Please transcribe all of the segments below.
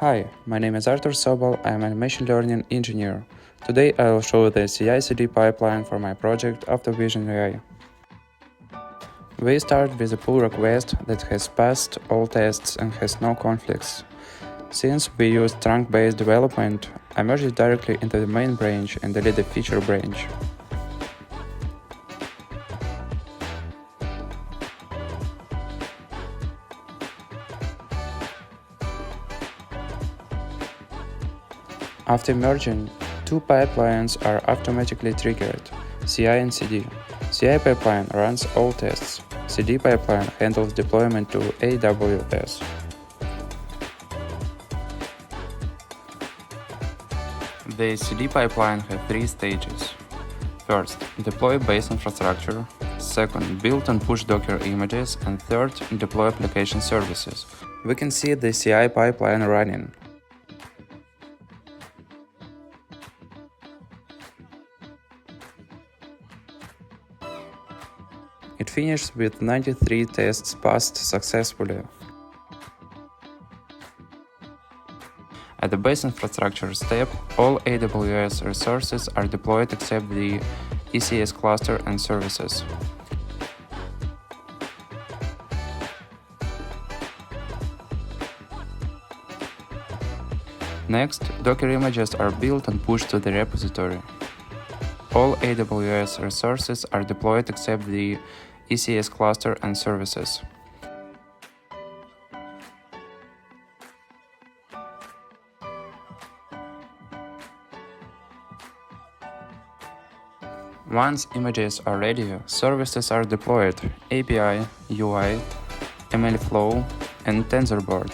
Hi, my name is Artur Sobol. I am a machine learning engineer. Today I will show the CI/CD pipeline for my project AutoVisionAI. We start with a pull request that has passed all tests and has no conflicts. Since we use trunk-based development, I merge it directly into the main branch and delete the feature branch. After merging, two pipelines are automatically triggered, CI and CD. CI pipeline runs all tests. CD pipeline handles deployment to AWS. The CD pipeline has three stages. First, deploy base infrastructure. Second, build and push Docker images. And third, deploy application services. We can see the CI pipeline running. It finished with 93 tests passed successfully. At the base infrastructure step, all AWS resources are deployed except the ECS cluster and services. Next, Docker images are built and pushed to the repository. All AWS resources are deployed except the ECS cluster and services. Once images are ready, services are deployed: API, UI, MLflow, and TensorBoard.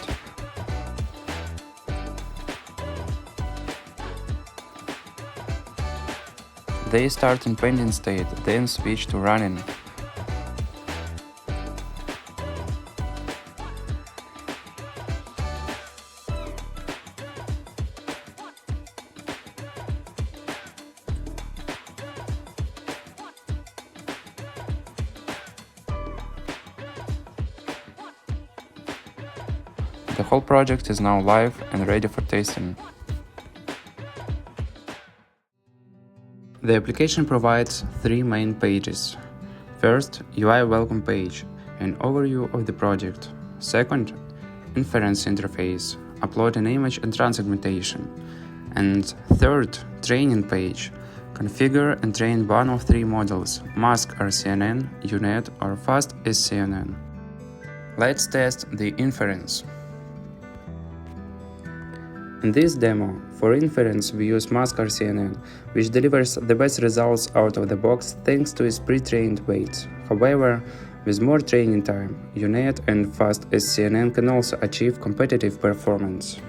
They start in pending state, then switch to running. The whole project is now live and ready for testing. The application provides three main pages. First, UI welcome page, an overview of the project. Second, Inference interface, upload an image and run segmentation. And third, training page, configure and train one of three models: Mask RCNN, UNet, or Fast SCNN. Let's test the inference. In this demo, for inference we use Mask RCNN, which delivers the best results out of the box thanks to its pre-trained weights. However, with more training time, UNet and Fast SCNN can also achieve competitive performance.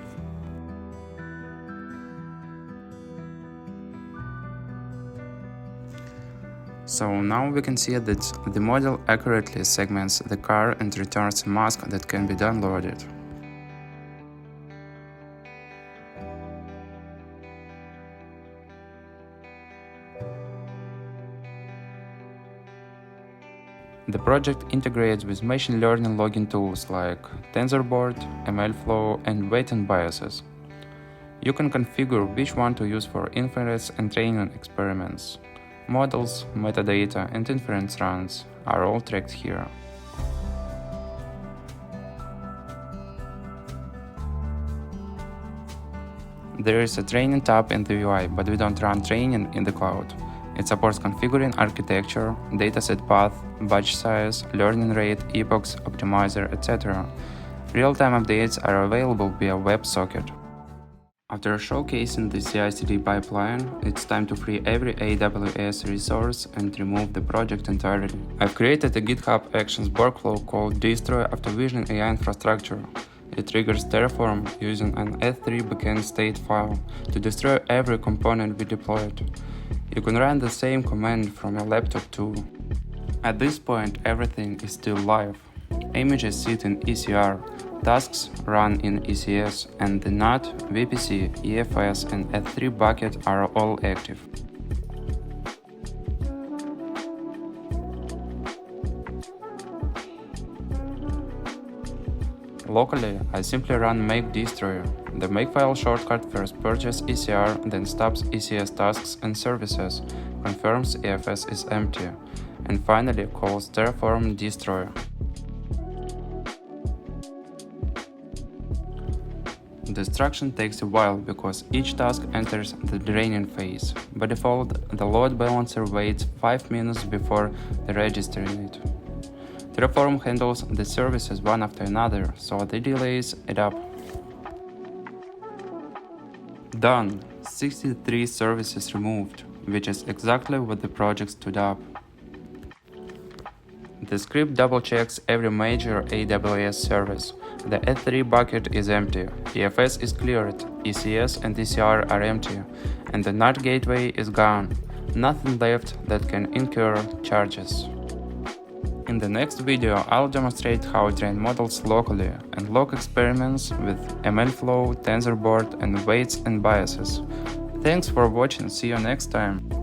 So now we can see that the model accurately segments the car and returns a mask that can be downloaded. The project integrates with machine learning logging tools like TensorBoard, MLflow, and weight and biases. You can configure which one to use for inference and training experiments. Models, metadata, and inference runs are all tracked here. There is a training tab in the UI, but we don't run training in the cloud. It supports configuring architecture, dataset path, batch size, learning rate, epochs, optimizer, etc. Real-time updates are available via WebSocket. After showcasing the CI/CD pipeline, it's time to free every AWS resource and remove the project entirely. I've created a GitHub Actions workflow called Destroy AutoVisionAI infrastructure. It triggers Terraform using an S3 backend state file to destroy every component we deployed. You can run the same command from your laptop too. At this point, everything is still live. Images sit in ECR, tasks run in ECS, and the NAT, VPC, EFS, and S3 bucket are all active. Locally, I simply run make destroy The makefile shortcut first purges ECR, then stops ECS tasks and services, confirms EFS is empty, and finally calls Terraform destroy. Destruction takes a while because each task enters the draining phase. By default, the load balancer waits 5 minutes before registering it. Terraform handles the services one after another, so the delays add up. Done! 63 services removed, which is exactly what the project stood up. The script double-checks every major AWS service. The S3 bucket is empty, EFS is cleared, ECS and ECR are empty, and the NAT gateway is gone. Nothing left that can incur charges. In the next video, I'll demonstrate how I train models locally and log experiments with MLflow, TensorBoard, and weights and biases. Thanks for watching, see you next time!